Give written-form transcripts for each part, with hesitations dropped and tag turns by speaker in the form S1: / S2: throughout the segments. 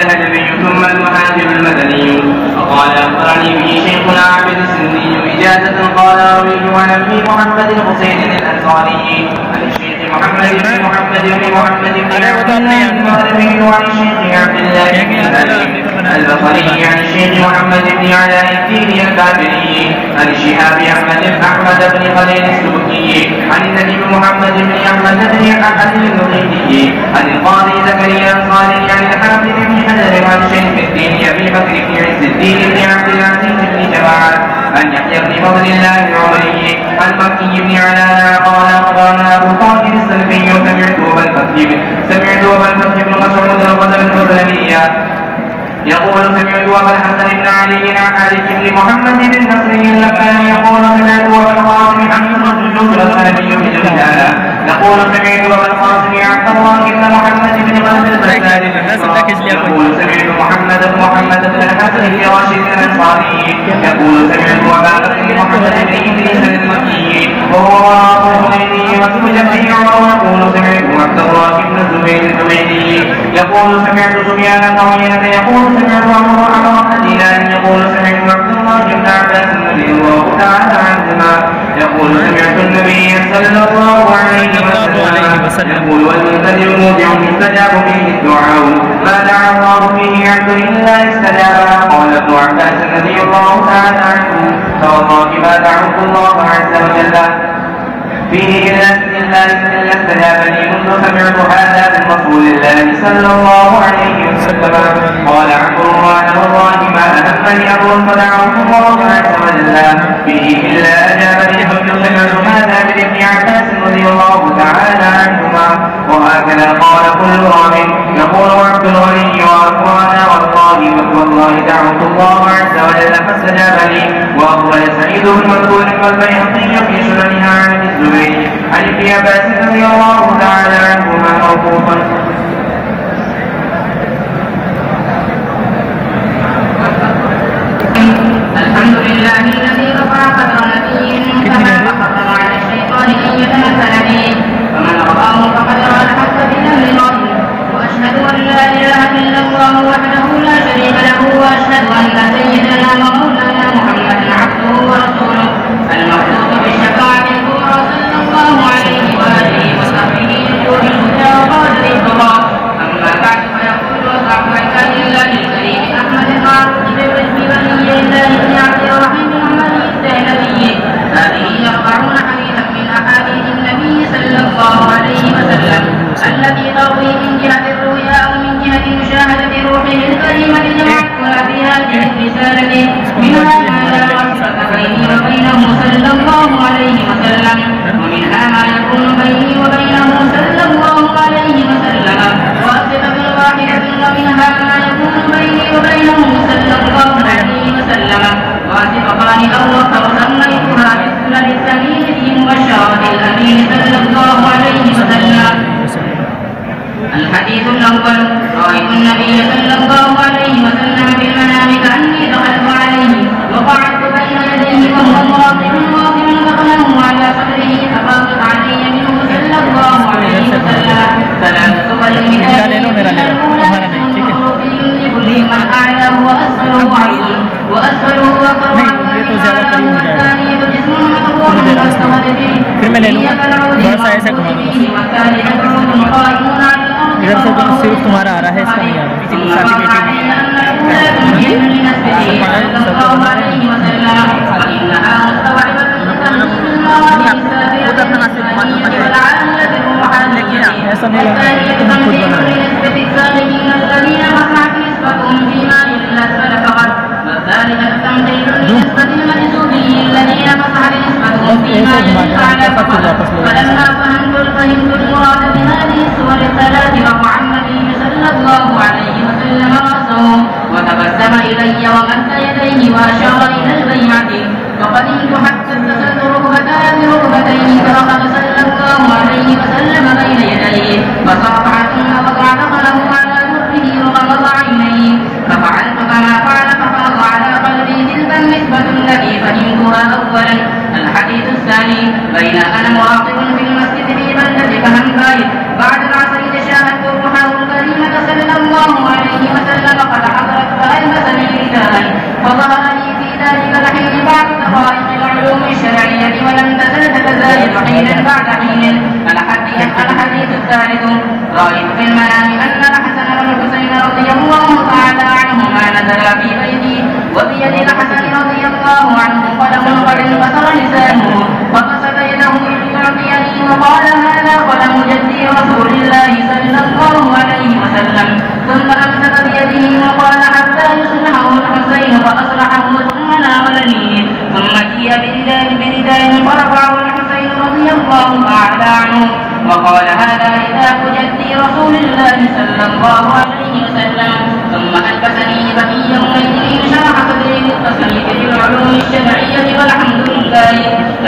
S1: الأدبي ثم المهاجر المدني. وقال أخبرني به شيخنا عبد السندي إجازة قال أرويه عن أبي محمد الحسين الأنصاري عن الشيخ محمد بن محمد بن محمد بن عبد الله الغالبي وعن الشيخ عبد الله بن البصري عن الشيخ محمد بن علاء الدين الكافري عن الشهاب أحمد بن خليل السبكي عن النبي محمد بن أحمد بن أحد النقيدي عن القاضي زكريا الصالح عن الحافظ بن حجر عن شيخ الدين أبي بكر بن عز الدين بن عبد العزيز بن جماعة عن يحيى بن فضل الله العمري عن مكي بن علاء قال أخبرنا أبو طاهر السلفي سمعت أبا الفتح بن مسعود الغزل الحزنية يقول سمعت أبا الحسن بن علي عن حارث بن محمد بن نصر اللباني يقول سمعت أبا القاسم حمد الجزر السلفي بجلالة يقول سمعت أبا القاسم عبد الله بن محمد بن غزل البزاري يقول سمعت محمد بن الحسن بن راشد الأنصاري يقول سمعت أبا بكر محمد بن إدريس المكي وهو راقه الحنيني وسئل به عمر يقول سمعت عبد الله بن الزبير الزبيدي يقول سمعت سفيان بن يقول سمعت عمر الدينار يقول سمعت عبد الله بن عباس رضي الله تعالى عنهما يقول سمعت النبي صلى الله عليه وسلم يقول والمنتظر موضع يستجاب فيه الدعاء ما دعا الله فيه عبد الا استجاب. قال ابن عباس رضي الله تعالى عنه فوالله ما دعوت الله عز وجل فيه إلا استجاب لي منذ سمعت هذا من رسول الله صلى الله عليه وسلم. قال عمرو وأنا والله ما أهمني أمر فدعوت الله عز وجل فيه إلا أجاب لي منذ سمعت هذا من ابن عباس رضي الله تعالى عنهما. وهكذا قال كل راو يقول عبد الغني وأخوانا والله دعوت الله عز وجل فاستجاب لي. وأخبر سعيد بن منصور والبيهقي في سننها عن الزبير عن ابن عباس رضي الله تعالى عنهما موقوفا.
S2: الحمد لله الذي رفع قدر نبيه كما وحرم على الشيطان ان يتمثل به فمن رآه فقد رأى الحق بذنب الله. واشهد ان لا اله الا الله وحده لا شريك له واشهد ان سيدنا ومولانا محمدا عبده ورسوله المخلوق بالشفاعة الكبرى صلى الله عليه واله وصحبه نور الهدى وقادر التقى. اما بعد فيقول اصحاب عباد الله الكريم احمد المعروف بالرزق ولي الله بن عبد الرحيم محمد الدهلوي. هذه 40 حديثا من احاديث النبي صلى الله عليه وسلم التي تروي من جهة الرؤيا ومن جهة مشاهدة روحه الكريمة جمعتها في هذه الرسالة منها ما لا واسطة بيني وبينه صلى الله عليه وسلم ومنها ما يكون بيني وبينه صلى الله عليه وسلم واسطة واحدة ومنها ما يكون بيني وبينه صلى الله عليه وسلم واسطتان أو سميتها بسنة السبيل في مبشرة الأمين صلى الله عليه وسلم. الحديث الأول رأيت النبي صلى الله عليه وسلم في المنام كأني دخلت عليه وقعدت بين يديه وهو واقف بطنه على صدره فقامت علي منه صلى الله عليه وسلم 3 سور يجلب لي من أعلاه وأسفله وأقرب عنه والثاني جسم مطبوع مستمر به
S3: इधर से तो सिर्फ तुम्हारा आ रहा है, इसका नहीं आ रहा। पीछे साथी बेटी ऐसा नहीं लगता खुद बना
S2: فلما فهمت المراد بهذه الصور الثلاث رفع النبي صلى الله عليه وسلم رأسه وتبسم إلي ومد يديه وأشار إلى البيعة وقدمت حتى اتصلت ركبتها بركبتيه فرقد صلى الله عليه وسلم بين يديه فصافح ثم المنام أن الحسن والحسين رضي الله تعالى عنهما نزلا في بيتي وبيد الحسن رضي الله عنه قلم قد انكسر لسانه فبسط يده ليعطيني وقال هذا قلم جدي رسول الله صلى الله عليه وسلم ثم أمسك بيده وقال حتى يصلحه الحسين فأصلحه ثم ناولني ثم جيء برداء فرفعه الحسين رضي الله تعالى عنه وقال هذا رداء جدي رسول الله صلى الله عليه وسلم ثم ألبسني بقي يومئذ شرح صدري للتصنيف في العلوم الشرعية والحمد لله.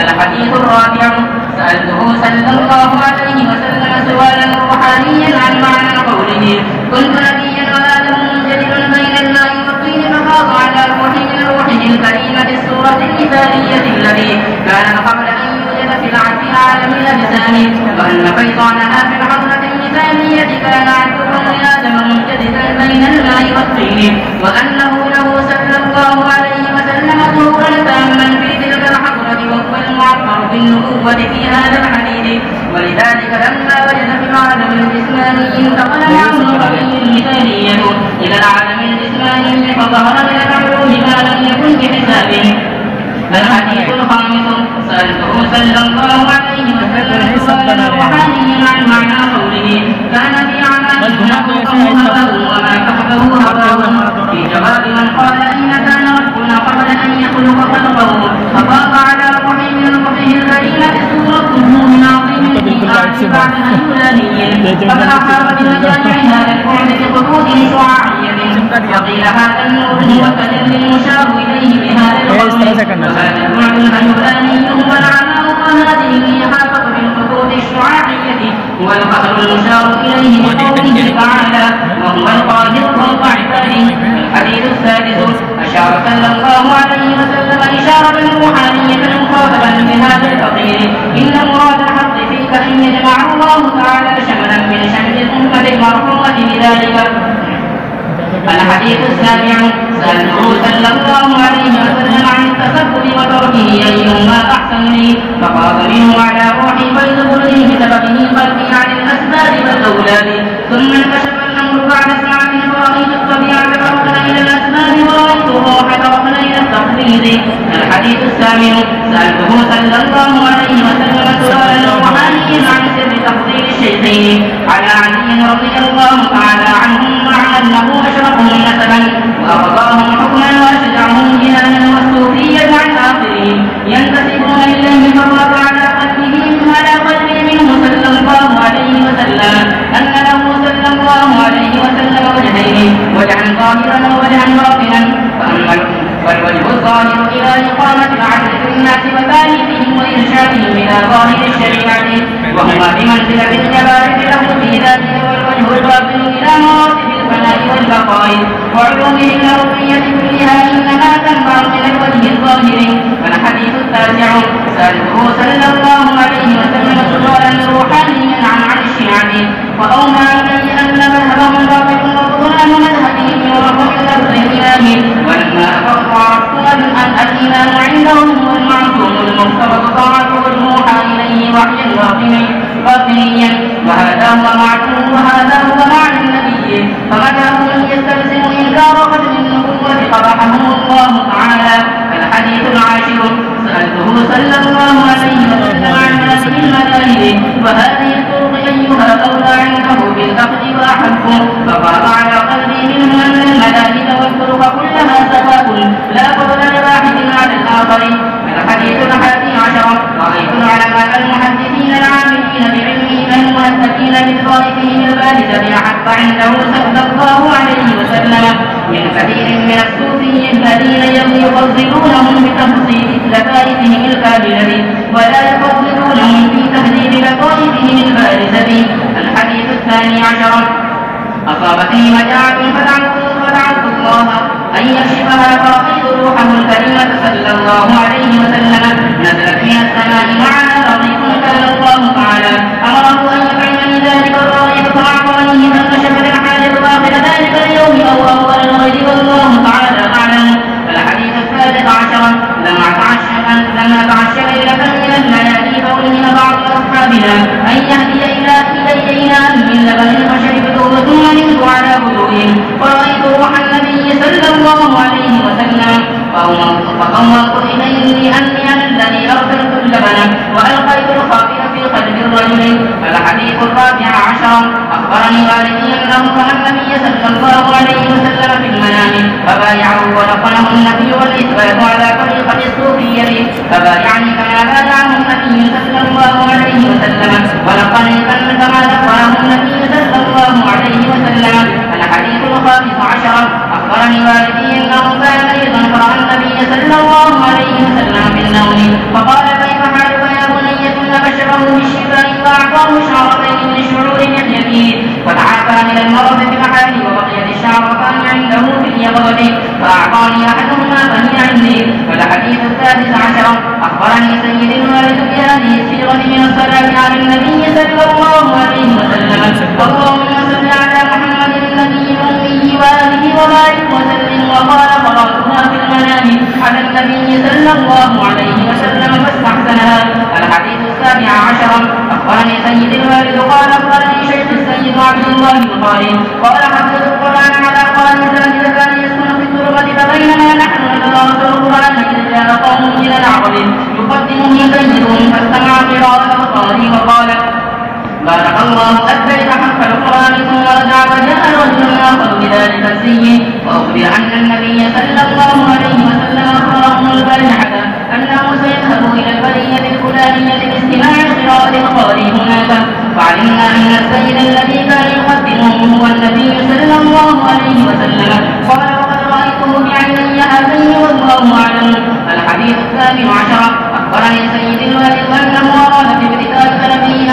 S2: الحديث الرابع سألته صلى الله عليه وسلم سؤالا روحانيا عن معنى قوله كنت نبيا وآدم منجدل بين الماء والطين ففاض على روح من روحه الكريمة السورة المثالية التي كان قبل أن يوجد في العالم الأجسام وأن فيضانها في الحضرة المثالية كان عبده لآدم منجدلا بين الماء والطين وأنه له صلى الله عليه وسلم ظهورا تاما في تلك الحضرة وهو المعبر بالنبوة في هذا الحديث. ولذلك لما وجد في العالم الجسماني انتقل معه الرؤية المثالية إلى العالم الجسماني فظهر من العلوم ما لم يكن بحسابه. الحديث الخامس سألته صلى الله عليه وسلم سؤالا روحانيا عن معنى قوله كان في أعمالنا هواه وما كفه هواه في جواب من قال أين كان ربنا قبل أن يخلق خلقه ففاض على روح من روحه الكريمة سورته من عظيم الإنسان بعد أيولاني فأحاط بمجامعها للبعد بخطوط شعاعية وقيل هذا النور هو كدر المشار إليه بهذا القول وهذا البعد الأيولاني هو العمى وهذه الإحاطة بالخطوط الشعاعية هو القهر المشار إليه بقوله تعالى وهو القاهر فوق عباده. الحديث السادس أشار صلى الله عليه وسلم إشارة روحانية مخاطبا بهذا الفقير إن مراد الحق فيك أن يجمع الله تعالى شملا من شمل الأمة المرحومة بذلك. الحديث السابع سألته صلى الله عليه وسلم عن التثبت وتركه أيهما أحسن لي فقال منه على روحي فيدخل لي بسببه قلبي عن الأسباب والأولاد. ثم انكشف الأمر بعد ساعة فرأيت الطبيعة فرقنا إلى الأسباب ورأيت الروح فرقنا إلى التقليد. الحديث الثامن سألته صلى الله عليه وسلم سؤالا روحانيا عن سر تفضيل الشيخين على علي رضي الله تعالى عنهم مع أنه أشرفهم نسبا وأرضاهم حكما وأشجعهم جهادا والصوفية عن آخرهم ينتسبون إليه فرق على قلبه منه صلى الله عليه وسلم أن له صلى الله عليه وسلم وجهين وجها ظاهرا ووجها باطنا والوجه الظاهر إلى إقامة العدل في الناس وتأليفهم وإرشادهم إلى ظاهر الشريعة وهما بمنزلة الجبار له في ذاته والوجه الباطن إلى مراتب الفناء والبقاء وعلومه الأرضية كلها إنما تنبع من الوجه الظاهر. الحديث التاسع سألته صلى الله عليه وسلم سؤالا روحانيا عن الشيعة وأومى إليه أن مذهبهم باطل وبطلان مذهبهم ورفع الأرض الإله ولما عرفت أن الإيمان عندهم هو المعصوم المفترض طاعته الموحى إليه وحيا باطنيا وهذا هو معلوم وهذا هو معنى النبي فمتى من يستلزم إنكار ختم النبوة قبحه الله تعالى. الحديث العاشر سألته صلى الله عليه وسلم عن هذه المذاهب وهذه الطرق أيها أولى عنده بالأخذ وأحب فقال على قلبي منه أن المذاهب والطرق كلها سواء لا فضل لواحد على الآخر. الحديث الحادي عشر رأيت العلماء المحدثين العاملين بعلمهم المهتدين بطائفهم البارزة أحب عنده صلى الله عليه وسلم من كثير من الصوفيين الذين يفضلونهم بتفصيل لطائفهم الكاملة ولا يفضلونهم في تهذيب لطائفهم البارزة. الحديث الثاني عشر أصابتني مجاعة فدعوت الله أن يكشفها فرأيت روحه الكريمة صلى الله عليه وسلم نزلت من السماء معنا رضيف كان الله تعالى أمره أن يفعلني ذلك الرأي فأعطانيه فانكشف الحاجة آخر ذلك اليوم أو أول الغيب والله تعالى أعلم. الحديث الثالث عشر لما تعشى ليلة من الليالي فألهم بعض أصحابنا أن يهدي إلينا من لبن فشربته والإثبات على طريقة الصوفية فبايعني كما بايعه النبي صلى الله عليه وسلم ونقلبا كما ذكره النبي صلى الله عليه وسلم. الحديث الخامس عشر أخبرني والدي أنه كان أيضا قرأ النبي صلى الله عليه وسلم في النوم فقال كيف حالك يا بني ثم بشره بالشفاء وأعطاه شعرتين من شعور لحيته فتعافى من المرض بمحله وبقيت الشعرتان عنده في اليقظة فأعطاني أحدهما فهي عندي. والحديث السادس عشر أخبرني سيد الوالد بهذه السيرة من الصلاة على النبي صلى الله عليه وسلم اللهم صل على محمد النبي الأمي وآله وبارك وسلم وقال قرأتها في المنام على النبي صلى الله عليه وسلم فاستحسنها. الحديث السابع عشر أخبرني سيد الوالد قال أخبرني شيخ السيد عبد الله القاري قال حفظت القرآن على قرآن سند كان يسكن في التربة فبينما نحن نتدارس القرآن إذ جاء قوم من العرب يقدمهم سيدهم فاستمع قراءة القاري وقال بارك الله أكبر حق القرآن ثم رجع وجاء رجل آخر بذلك السيد وأخبر أن النبي صلى الله عليه وسلم أخبرهم البارحة أنه سيذهب إلى البرية الفلانية لاستماع قراءة القاري هناك فعلمنا أن السيد الذي كان يقدمه هو النبي صلى الله عليه وسلم قال وقد رأيته بعيني هذين والله أعلم. الحديث الثامن عشر أخبرني سيد الوالد أنه أراد في ابتداء نبيه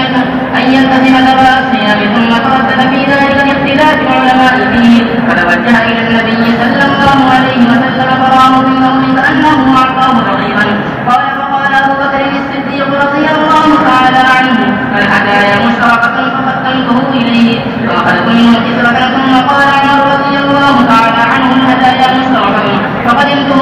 S2: أن يلتزم ذوات الثياب ثم تردد في ذلك لاختلاف العلماء فيه فتوجه إلى النبي صلى الله عليه وسلم فرآه في النوم كأنه أعطاه رغيفا فقال أبو بكر الصديق رضي الله تعالى عنه الهدايا مشتركة فقدمته إليه فأخذت منه كسرة ثم قال عمر رضي الله تعالى عنه الهدايا مشتركة فقدمته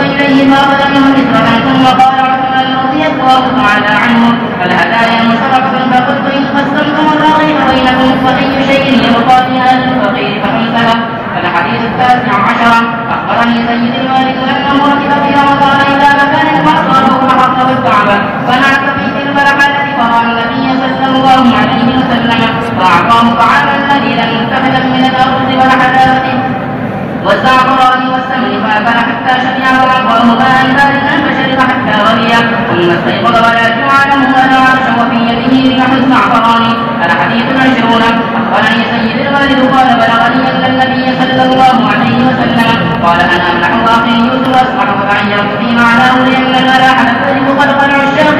S2: إليه فأخذ منه كسرة ثم قال عثمان رضي الله تعالى عنه الهدايا مشتركة فقلت إن قسمتم الرغيف بينكم فأي شيء يبقى في هذا الفقير فخمسها. الحديث التاسع عشر أخبرني سيد الوالد أنه ركب في رمضان إلى مكان فأصابه فحط بالكعبة فنعت في تلك الحالة فرأى النبي صلى الله عليه وسلم فأعطاه طعاما قليلا متخذا من الأرز والحلاوة والزعفران والسمن فأكل حتى شبع وأعطاه ماء باردا فشرب حتى غلي ثم استيقظ ولا جوع له ولا عرش وفي يده ريح الزعفران. الحديث العشرون أخبرني سيد الوالد قال بلغني أن النبي صلى الله عليه وسلم قال أنا أمنح أخي يوسف أصبح فعيرت في معناه لأن الملاحة تجد خلق العشاق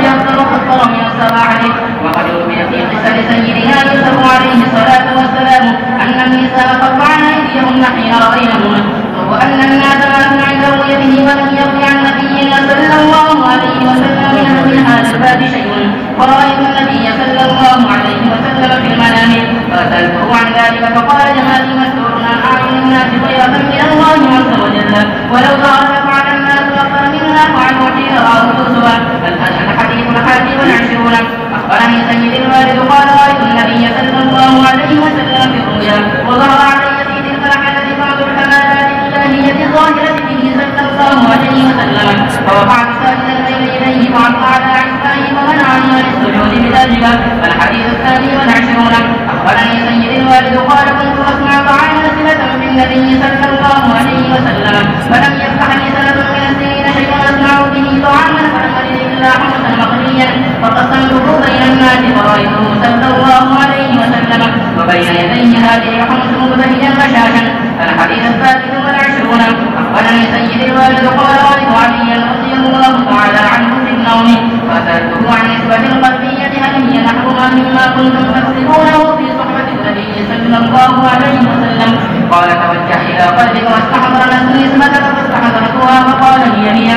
S2: أكثر من السباحة وقد روي في قصة سيدنا يوسف عليه الصلاة والسلام أن النساء قطعن أيديهن حين رأينهن وأن الناس ماتوا عند رؤيته ولم يروي عن نبينا صلى الله عليه وسلم من هذا الباب شيء ورأيت النبي صلى الله عليه وسلم في المنام فسألته عن ذلك فقال هذه مستور عن أعين الناس غيرة من الله عز وجل ولو ظهرت على الناس أكثر منها فعلوا حين رأوا يوسف. الحديث الحادي والعشرون أخبرني سيد الوالد قال رأيت النبي صلى الله عليه وسلم في الرؤيا وظهر علي في تلك الحالة بعض الكمالات الإلهية الظاهرة به صلى الله عليه وسلم فرفعت ساجدا بين يديه وعطى على عصاه ومنعني عن السجود بذلك. الحديث الثاني والعشرون أخبرني سيد الوالد قال كنت أسمع طعاما صلة بالنبي صلى الله عليه وسلم فلم يفتح لي سنة من السنين شيئا أسمع به طعاما فلم أجد إلا حمصا مقليا فقسمته بين الناس فرأيته صلى الله عليه وسلم وبين يديه هذه حمص مبتهجا غشاشا. الحديث الثالث والعشرون أخبرني سيد الوالد قال رأيت عليا رضي الله تعالى عنه في النوم فسألته عن نسبة القلبية هل هي نحوها مما كنتم تكسبونه في صحبة النبي صلى الله عليه وسلم قال توجه إلى قلبك واستحضر نسبتك فاستحضرتها فقال هي.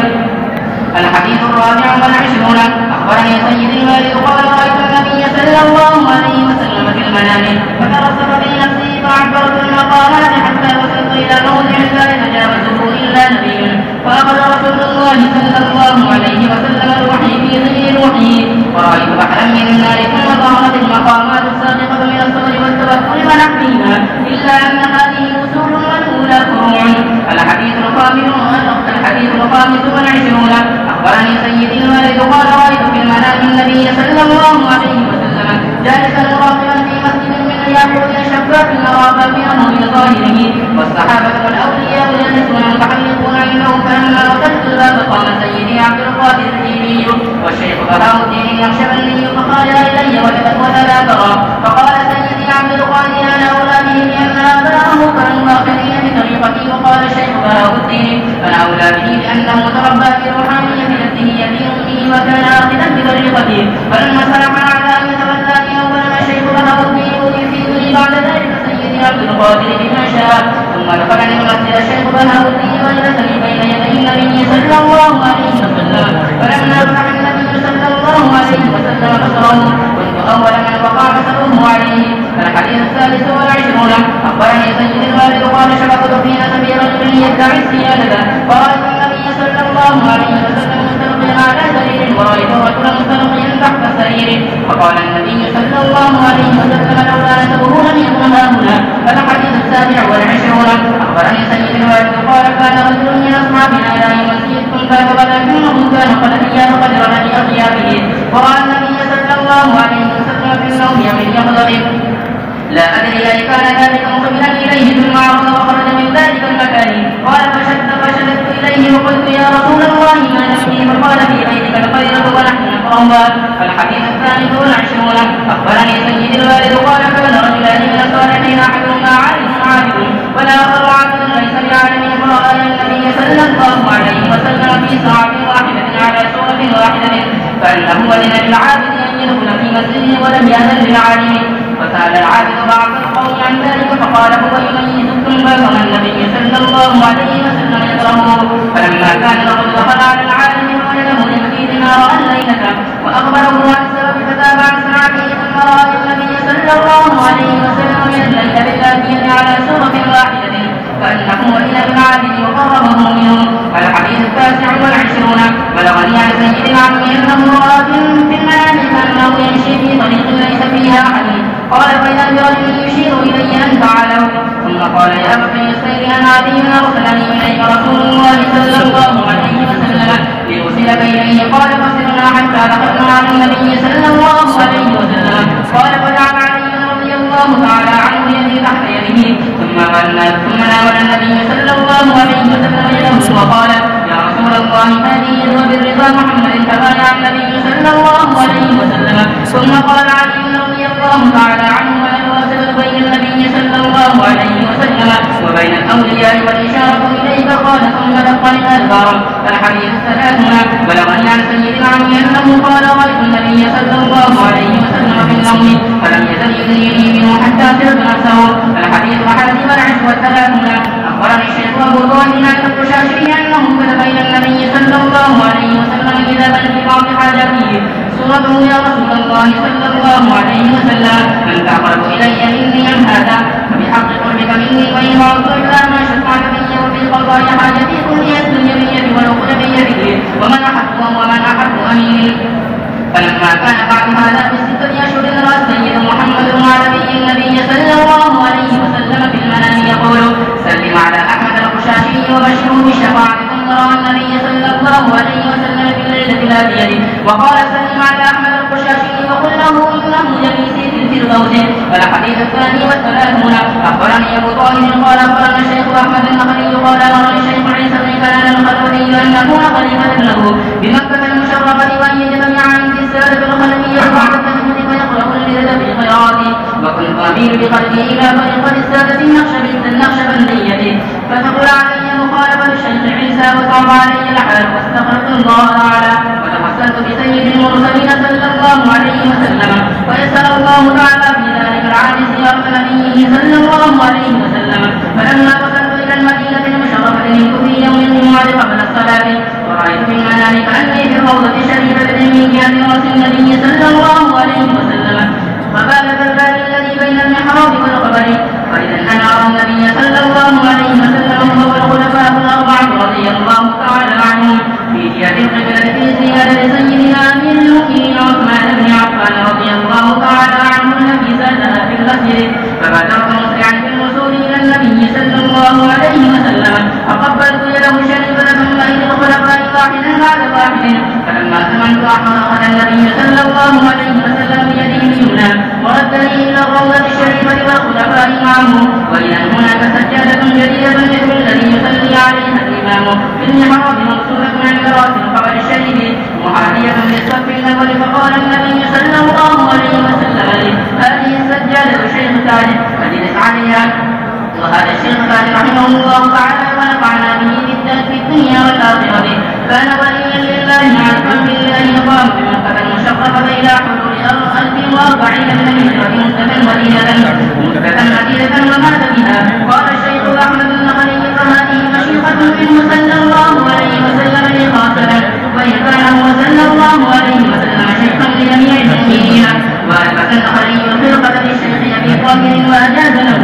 S2: الحديث الرابع والعشرون أخبرني سيد الوالد قال رأيت النبي صلى الله عليه وسلم في المنام فترصد في نفسي فعبرت المقامات حتى وصلت إلى موضع لا يتجاوزه إلا نبي فأخذ رسول الله صلى الله عليه وسلم الوحي في ظل وحيه ورأيت بحرا من النار ثم ظهرت المقامات السابقة من الصبر والتوكل ونحوها إلا أن هذه أصول والأولى فروع. الحديث الخامس والعشرون أخبرني سيد الوالد قال رأيت في المنام النبي صلى الله عليه وسلم جالسا راقبا في مسجد من الياقوت شفاف نرى بابنه من ظاهره والصحابة والأولياء يجلسون متحلقون عنده فلما القادر الديني والشيخ بهاء الدين النقشبندي فخرج إلي وتذاكرا فقال سيدي عبد القادر أنا أولى به لأن آباءه كانوا آخذين بطريقتي وقال الشيخ بهاء الدين أنا أولى به لأنه تربى في روحانية نفسه لأمه وكان آخذا بطريقتي فلما سلم على أن يتولاني أولا الشيخ بهاء الدين يفيدني بعد ذلك سيدي عبد القادر بما شاء ثم دخلني المسجد الشيخ بهاء الدين وجلسني بين يدي النبي صلى الله عليه وسلم فلما فتح النبي صلى الله عليه وسلم بصره كنت أول من وقع بصره عليه. الحديث الثالث والعشرون أخبرني سيد الوالد قال شبكت في نسب رجل يدعي السيادة فرأيت النبي صلى الله عليه وسلم مستلقيا على سرير ورأيت رجلا مستلقيا تحت سريره فقال النبي صلى الله عليه وسلم لولا نسبه لم يكن هاهنا. الحديث السابع والعشرون أخبرني سيد الوالد قال كان رجل من أصحابنا لا يمسك الباب ولكنه كان قد أحيا قدرا لأطيابه ورأى النبي صلى الله عليه وسلم في النوم يمن يغضب لا أدري أي كان ذلك مقبلا إليه ثم عرض وخرج من ذلك المكان قال فشددت إليه وقلت يا رسول الله ما نبني فقال في بيتك الخيرة ونحن نقرأها. الحديث الثالث والعشرون أخبرني سيد الوالد قال كان رجلان من الصالحين أحدهما عالم عابد والآخر عبد ليس بعالم فرأى النبي صلى الله عليه وسلم في ساعة واحدة على سورة واحدة فإنه ولن للعابد أن يدخل في مسجده ولم يأذن للعالم فسأل العابد بعض القوم عن ذلك فقال هو يميزكم فكما النبي صلى الله عليه وسلم يكرهه. فلما كان لقد دخل على العالم فوجده يبكي نار الليلة وأخبره عن سبب فتابع عن سماعته ثم رأى النبي صلى الله عليه وسلم الليل بالآتية على سورة واحدة فإنه إلى العابد وقربه منه. الحديث التاسع والعشرون بلغني عن سيد العم أنه رأى في المنام كأنه يمشي في طريق ليس فيها أحد قال فإذا برجل يشير إلي أن تعالوا ثم قال يا بقي السير أنا عدي أرسلني إليك رسول الله صلى الله عليه وسلم لأرسلك إليه قال فسرنا حتى دخلنا على النبي صلى الله عليه وسلم قال فجعل علي رضي الله تعالى عنه يدي تحت يده ثم ناول النبي صلى الله عليه وسلم يده وقال يا رسول الله هذه يد بالرضا محمد فبايع النبي صلى الله عليه وسلم ثم قال علي رضي الله تعالى عنه والواسطة بين النبي صلى الله عليه وسلم وبين الأولياء والإشارة إليك قال ثم دخل الأدبار. الحديث الثلاثون بلغني عن سيد العم أنه قال رأيت النبي صلى الله عليه وسلم في النوم فلم يزل يدنيني منه حتى سرت نفسه. الحديث الحادي والعشر والثلاثون أخبرني الشيخ أبو طالب عن القشاشري أنه كتب إلى النبي صلى الله عليه وسلم كتابا في بعض حاجاته صورته يا رسول الله صلى الله عليه وسلم من تقرب إلي مني عن هذا فبحق قربك مني وإن عرضت إلى ما شفعت بي وفي قضاء حاجتي كلية الدنيوية والأخرى بيده ومن أحب أمين. فلما كان بعد هذا بستة أشهر رأى السيد محمد العربي النبي صلى الله عليه وسلم في المنام يقول سلم على أحمد القشاشي وبشره بالشفاعة ثم رأى النبي صلى الله عليه وسلم في الليلة الآتية وقال سلم على أحمد القشاشي وقل له إنه جليسي في الفردوس. الحديث الثاني والثلاثون أخبرني أبو طالب قال أخبرنا الشيخ أحمد النخعي قال أمرني الشيخ عيسى بن كنان الخلوي أن أكون خليفة له بمكة المشرفة وأن يجتمع عندي السادة الخلفية بعد التشهد فيقرأ الليلة بالقراءة وكنت أميل بقلبي إلى طريقة السادة النقشبندية فتقول علي مخالفة الشيخ عيسى وصعب علي الحال واستغرقت الله تعالى وتوسلت بسيد المرسلين صلى الله عليه وسلم ويسأل الله تعالى في ذلك العام زيارة نبيه صلى الله عليه وسلم. فلما وصلت إلى المدينة المشرفة منك في يوم الجمعة قبل الصلاة ورأيت في المنام كأني في الروضة الشريفة من جهة رأس النبي صلى الله عليه وسلم وبال الباب الذي بين المحراب والقبر فإذا أنا أرى النبي صلى الله عليه وسلم وهو الخلفاء الأربعة رضي الله تعالى عنهم في جهة القبلة في زيادة سيدنا أمير المؤمنين عثمان بن عفان رضي الله تعالى عنه الذي زادها في المسجد فبادرت مسرعا بالوصول إلى النبي صلى الله عليه وسلم فقبلت يده شريفة ثم إلى الخلفاء واحدا بعد واحد فلما سمعت أخذ النبي صلى الله عليه وسلم بيده اليمنى وردني إلى الروضة الشريفة والخلفاء معه وإذا هناك سجادة جديدة مثل الذي يصلي عليها الإمام في المحراب مقصودة عند رأس القبر الشريف بالصف الأول فقال النبي صلى الله عليه وسلم لي هذه السجادة شيخ ثالث فاجلس عليها. وهذا الشيخ ثالث رحمه الله تعالى ونفعنا به في الدنيا والآخرة كان وليا لله عارفا بالله يقام بمكة المشرفة إلى حلول 1040 من الهجرة مدينة ومات بها. قال الشيخ أحمد النخعي فهذه مشيخة منه صلى الله عليه وسلم لي خاصة وإن كان هو صلى الله عليه وسلم شيخا لجميع المؤمنين. وألبس النخعي الخرقة للشيخ أبي طاهر وأجاز له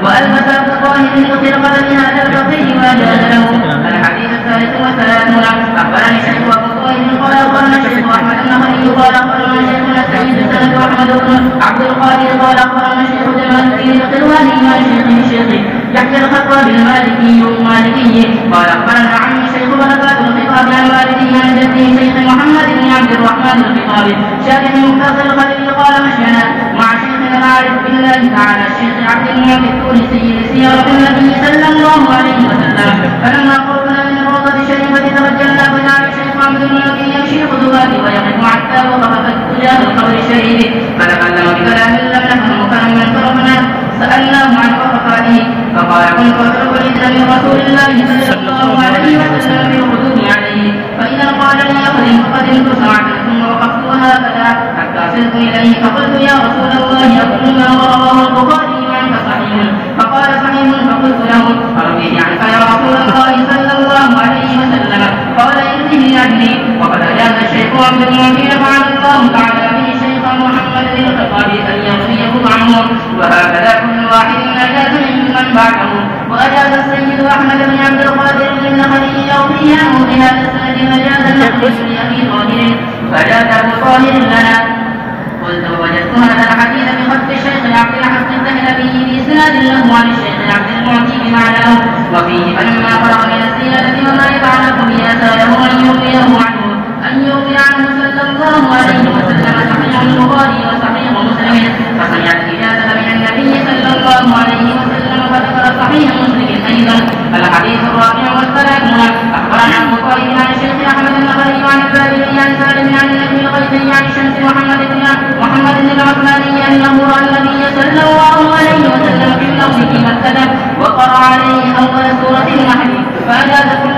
S2: وألبس أبو طاهر الخرقة لهذا الفقيه وأجاز له. الحديث الثالث والثلاثون أخبرني شيخ أبو طاهر قال أخبرنا شيخ أحمد النخعي قال أخبرنا شيخنا سعيد السند أحمد بن عبد القادر قال أخبرنا شيخ جمال الدين القلواني عن شيخ يحيى الخطاب المالكي قال أخبرنا عمي شيخ بركات الخطاب عن والده عن جده شيخ محمد بن عبد الرحمن الخطاب شارح مختصر الخليل قال مشينا مع شيخنا العارف بالله تعالى الشيخ عبد المعطي التونسي لسيارة النبي صلى الله عليه وسلم فلما قربنا من الروضة الشريفة توجهنا بنا الشيخ عبد المعطي يمشي خطوات ويقف حتى وقفت تجاه القبر الشريف فتكلم بكلام لم نفهمه فلما انصرفنا سألناه عن وفاته فقال كنت أترك الإذن من رسول الله صلى الله عليه وسلم في القدوم عليه فإذا قال لي أقدم فقدمت ساعة ثم وقفت هكذا حتى صرت إليه فقلت يا رسول الله أقول ما رواه البخاري عنك صحيح فقال صحيح فقلت له أرضيه عنك يا رسول الله صلى الله عليه وسلم قال إنه يعني وقد أجاز الشيخ عبد المعطي فعل الله تعالى به الشيخ محمد بن الخطاب أن يرضيه عنه وهكذا كل واحد أجاز ممن بعده. وأجاز السيد أحمد بن عبد القادر النخعي يرضي عنه بهذا السند أجاز النخعي لأبي طاهر فأجاز أبو طاهر لنا. قلت ووجدت هذا الحديث بخط الشيخ عبد الحق الذهلبي بإسناد له عن الشيخ عبد المعطي بمعناه وفيه فلما فرغ من الزيادة وما يتعلق بها سأله أن يرويه عنه صلى الله عليه وسلم صحيح البخاري وصحيح مسلم فسمع الإجازة من النبي صلى الله عليه وسلم فذكر صحيح مسلم أيضا. الحديث الرابع والثلاثون أخبرنا أبو طالب عن الشيخ أحمد النخعي عن البابلي عن سالم عن النبي الغيثي عن شمس محمد بن العثماني أنه رأى النبي صلى الله عليه وسلم في النوم في مكة وقرأ عليه أول سورة النحل فأجاز كل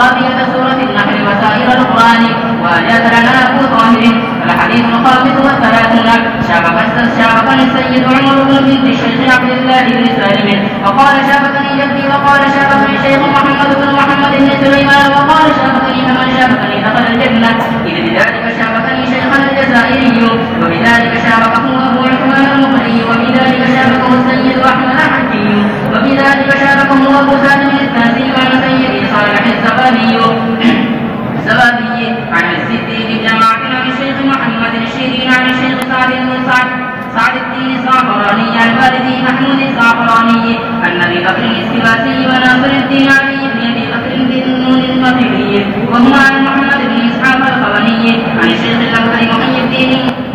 S2: رابية سورة النحل وسائر القرآن وأجاز لنا أبو طاهر. الحديث الخامس والثلاثون شابكني السيد عمر بن بنت الشيخ عبد الله بن سالم وقال شابكني جدي وقال شابكني شيخ محمد بن سليمان وقال شابكني فمن شابكني دخل الجنة إذ بذلك شابكني شيخنا الجزائري وبذلك شابكه أبو عثمان المقري وبذلك شابكه السيد أحمد الحجي وبذلك شابكه أبو سالم التاسي وعن سيدي صالح الزبادي عن السدي بجماعة عن الشيخ محمد الشيرين عن الشيخ سعد الدين الزعفراني عن والده محمود الزعفراني عن أبي بكر السباسي وناصر الدين علي بن أبي بكر بن نون المغربي وهو عن محمد بن إسحاق الخولاني عن الشيخ الأكبر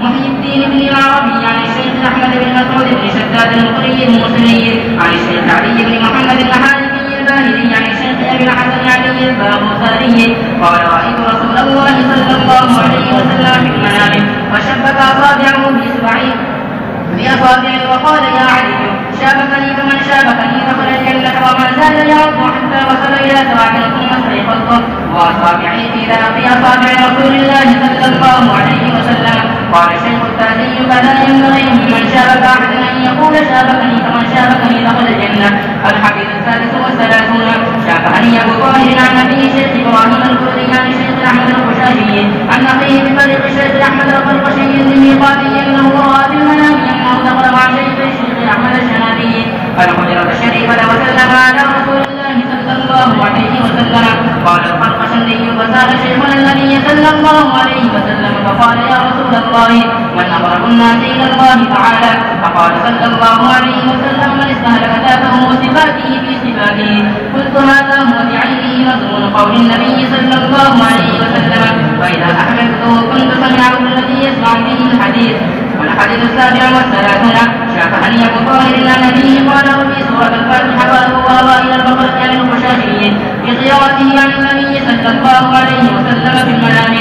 S2: محي الدين بن العربي عن الشيخ أحمد بن مسعود بن شداد المقري الموصلي عن الشيخ علي بن محمد الحارثي الباهلي عن الشيخ أبي الحسن علي الباغوثاني قال رأيت رسول الله صلى الله عليه وسلم في المنام وشبك أصابعه بأصابعه وقال يا علي شابكني فمن شابكني دخل الجنة وما زال يعود حتى وصل إلى سواع ثم استيقظت وأصابعي في أصابع رسول الله صلى الله عليه وسلم. قال الشيخ التازي فلا ينبغي من شابك أحدا أن يقول شابكني فمن شابكني دخل الجنة. الحديث السادس والثلاثون شابكني أبو طاهر عن أبيه شيخ إبراهيم الكردي عن الشيخ أحمد القشاشي عن أخيه بطريق الشيخ أحمد القرقشي الميقاتي أنه رأى في المنام أنه دخل مع الشيخ أحمد الشنابي الحجرة الشريفة وسلم على رسول الله صلى الله عليه وسلم. قال القرقشي فسأل شيخنا النبي صلى الله عليه وسلم فقال يا رسول الله من أقرب الناس إلى الله تعالى؟ فقال صلى الله عليه وسلم من استهلك ذاته وصفاته في صفاته. قلت هذا هو بعينه مضمون قول النبي صلى الله عليه وسلم وإذا أحببته كنت سمعه الذي يسمع به الحديث. والحديث السابع والثلاثون شافعني أبو طاهر عن أبيه قال في سورة الفاتحة وأبوها إلى البقرة عن القشاشي بقراءته عن النبي صلى الله عليه وسلم في المنام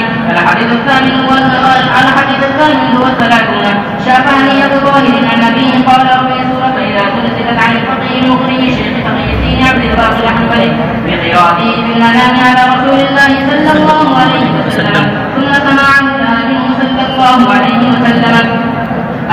S2: شافعني أبو طاهر عن النبي قال في سورة إذا سلسلت عن الفقيه المغني شيخ تقي الدين عبد الباقي الحنبلي بقراءته في المنام على رسول الله صلى الله عليه وسلم ثم سمعه النبي صلى الله عليه وسلم.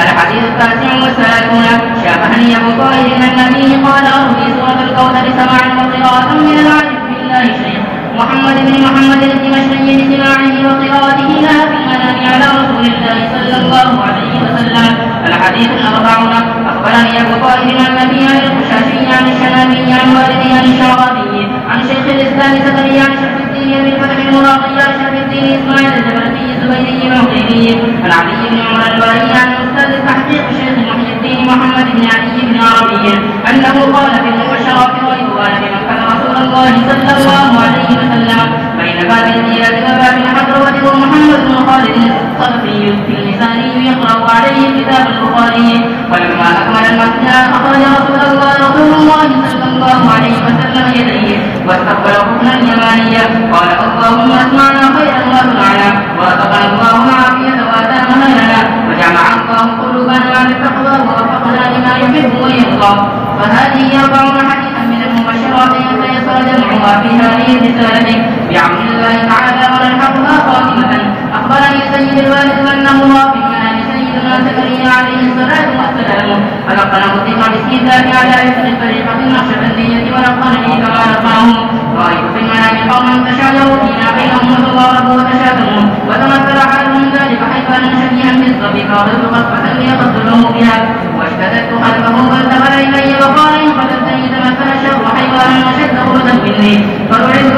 S2: الحديث 39 شافعني أبو طاهر عن النبي قال في سورة الكوثر سماعا وقراءة من العارف بالله شيخ محمد بن محمد الدمشقي بسماعه وقراءته لها في المنام على رسول الله صلى الله عليه وسلم. الحديث 40 أخبرني أبو طاهر عن النبي عن الخشاشي عن الشمامي عن والده عن الشعراني عن شيخ الإسلام زكريا عن شرف الدين بالفتح المراقي عن شرف الدين إسماعيل الزبرقي الزبيدي العقيلي عن علي بن عمر الباري عن أستاذ التحقيق شيخ محي الدين محمد بن علي بن عربي أنه قال في المبشرات رأيتها بمكة رسول الله صلى الله عليه وسلم بين باب الزياد وباب الحضرة ومحمد بن خالد الصدفي الميزاني يقرأ عليه كتاب البخاري. ولما أكمل المسجد أخرج رسول الله صلى الله عليه وسلم يديه واستقبل ركنا اليمانية قال اللهم اسمعنا خيرا واسمعنا وارزقنا الله العافية واتامها لنا وجمع الله قلوبنا على التقوى ووفقنا لما يحب ويرضى. فهذه 40 حديثا من المبشرات سيسر جمعها في هذه الرسالة بعون الله تعالى ونلحقها خاتمة. أخبرني سيد الوالد أنه رأى في المنام سيدنا زكريا عليه الصلاة والسلام فلقنه الثقة باستهزاء على إثر الطريقة النقشبندية ولقنني كما لقنه. رأيت في المنام قوما تشاجروا فينا بينهم وتضاربوا وتشاتموا وتمثل حالهم ذلك حيث أن شبيها بالصبي فأخذت خطفة ليقتله بها واشتددت خلفه فالتفت إلي وقال إن قتلتني تمثل الشر حيوانا وشد خبزا مني فرعبت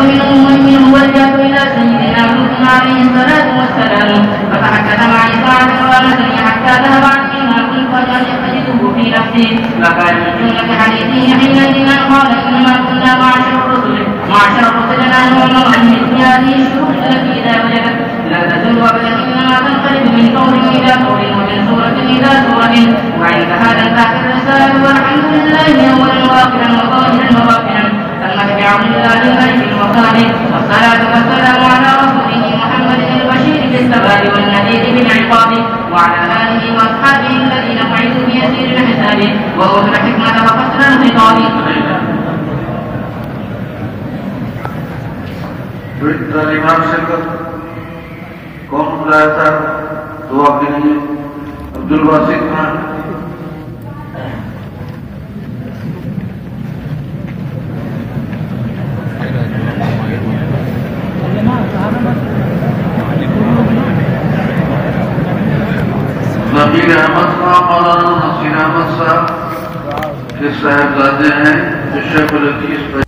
S2: منه ولجأت إلى سيدنا لوط عليه الصلاة والسلام فتحدث معي ساعة ونسني حتى ذهب عني ما كنت أجده في نفسي. فكان من جملة حديثه حينئذ قال إنما كنا معشر الرسل نحن عن مثل هذه الشروط التي إذا وجدت لا تزول أبدا إنما تنقلب من قول إلى قول ومن سورة إلى سورة. وعند هذا انتهت الرسالة والحمد لله أولا وآخرا وظاهرا وباطنا ثم بعون الله الملك الوهاب والصلاة والسلام على رسوله محمد البشير بالثبات والنذير بالعقاب وعلى آله وأصحابه الذين قعدوا بيسير الحساب وأوتوا الحكمة وفصل الخطاب.
S4: तालीमात शिरकत कौन बुलाया था दुआ के लिए अब्दुल वासिक खान। नबीर अहमद खान मौलाना नसीर अहमद साहब के साहबजादे हैं जो शेख